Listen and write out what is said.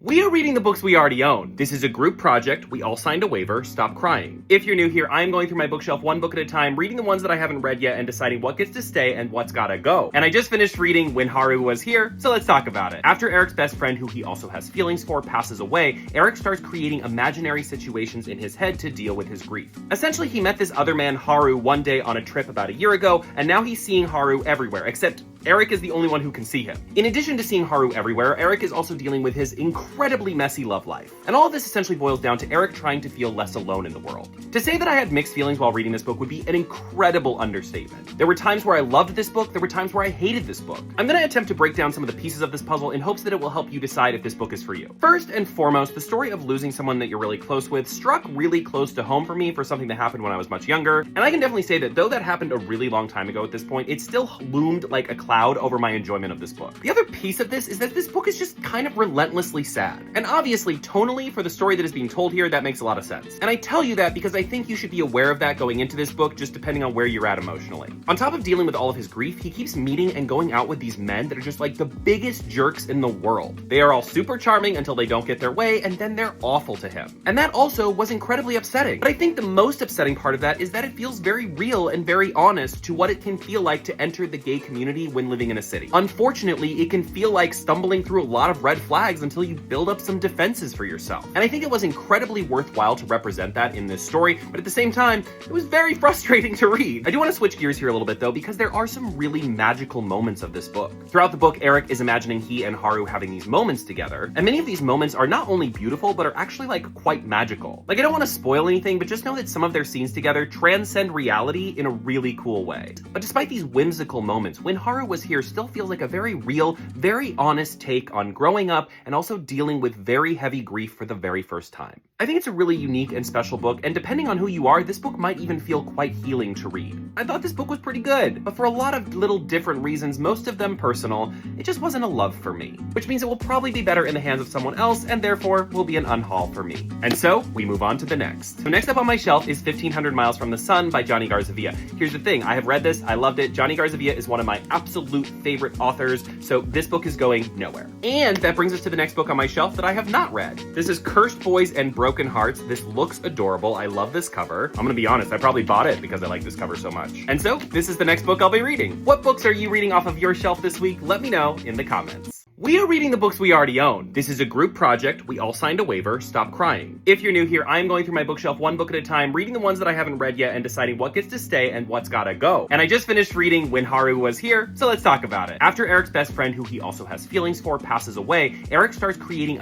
We are reading the books we already own. This is a group project. We all signed a waiver. Stop crying. If you're new here, I am going through my bookshelf one book at a time, reading the ones that I haven't read yet and deciding what gets to stay and what's gotta go. And I just finished reading When Haru Was Here, so let's talk about it. After Eric's best friend, who he also has feelings for, passes away, Eric starts creating imaginary situations in his head to deal with his grief. Essentially, he met this other man, Haru, one day on a trip about a year ago, and now he's seeing Haru everywhere, except Eric is the only one who can see him. In addition to seeing Haru everywhere, Eric is also dealing with his incredibly messy love life. And all of this essentially boils down to Eric trying to feel less alone in the world. To say that I had mixed feelings while reading this book would be an incredible understatement. There were times where I loved this book, there were times where I hated this book. I'm gonna attempt to break down some of the pieces of this puzzle in hopes that it will help you decide if this book is for you. First and foremost, the story of losing someone that you're really close with struck really close to home for me for something that happened when I was much younger. And I can definitely say that though that happened a really long time ago at this point, it still loomed like a cloud over my enjoyment of this book. The other piece of this is that this book is just kind of relentlessly sad. And obviously, tonally, for the story that is being told here, that makes a lot of sense. And I tell you that because I think you should be aware of that going into this book, just depending on where you're at emotionally. On top of dealing with all of his grief, he keeps meeting and going out with these men that are just like the biggest jerks in the world. They are all super charming until they don't get their way, and then they're awful to him. And that also was incredibly upsetting. But I think the most upsetting part of that is that it feels very real and very honest to what it can feel like to enter the gay community when living in a city. Unfortunately, it can feel like stumbling through a lot of red flags until you build up some defenses for yourself. And I think it was incredibly worthwhile to represent that in this story, but at the same time, it was very frustrating to read. I do want to switch gears here a little bit though, because there are some really magical moments of this book. Throughout the book, Eric is imagining he and Haru having these moments together, and many of these moments are not only beautiful, but are actually like quite magical. Like, I don't want to spoil anything, but just know that some of their scenes together transcend reality in a really cool way. But despite these whimsical moments, When Haru Was Here still feels like a very real, very honest take on growing up and also dealing with very heavy grief for the very first time. I think it's a really unique and special book, and depending on who you are, this book might even feel quite healing to read. I thought this book was pretty good, but for a lot of little different reasons, most of them personal, it just wasn't a love for me. Which means it will probably be better in the hands of someone else, and therefore will be an unhaul for me. And so, we move on to the next. So next up on my shelf is 1500 Miles from the Sun by Johnny Garzavia. Here's the thing, I have read this, I loved it. Johnny Garzavia is one of my absolute favorite authors, so this book is going nowhere. And that brings us to the next book on my shelf that I have not read. This is Cursed Boys and Broken Hearts. This looks adorable. I love this cover. I'm gonna be honest, I probably bought it because I like this cover so much. And so, this is the next book I'll be reading. What books are you reading off of your shelf this week? Let me know in the comments. We are reading the books we already own. This is a group project. We all signed a waiver. Stop crying. If you're new here, I am going through my bookshelf one book at a time, reading the ones that I haven't read yet and deciding what gets to stay and what's gotta go. And I just finished reading When Haru Was Here, so let's talk about it. After Eric's best friend, who he also has feelings for, passes away, Eric starts creating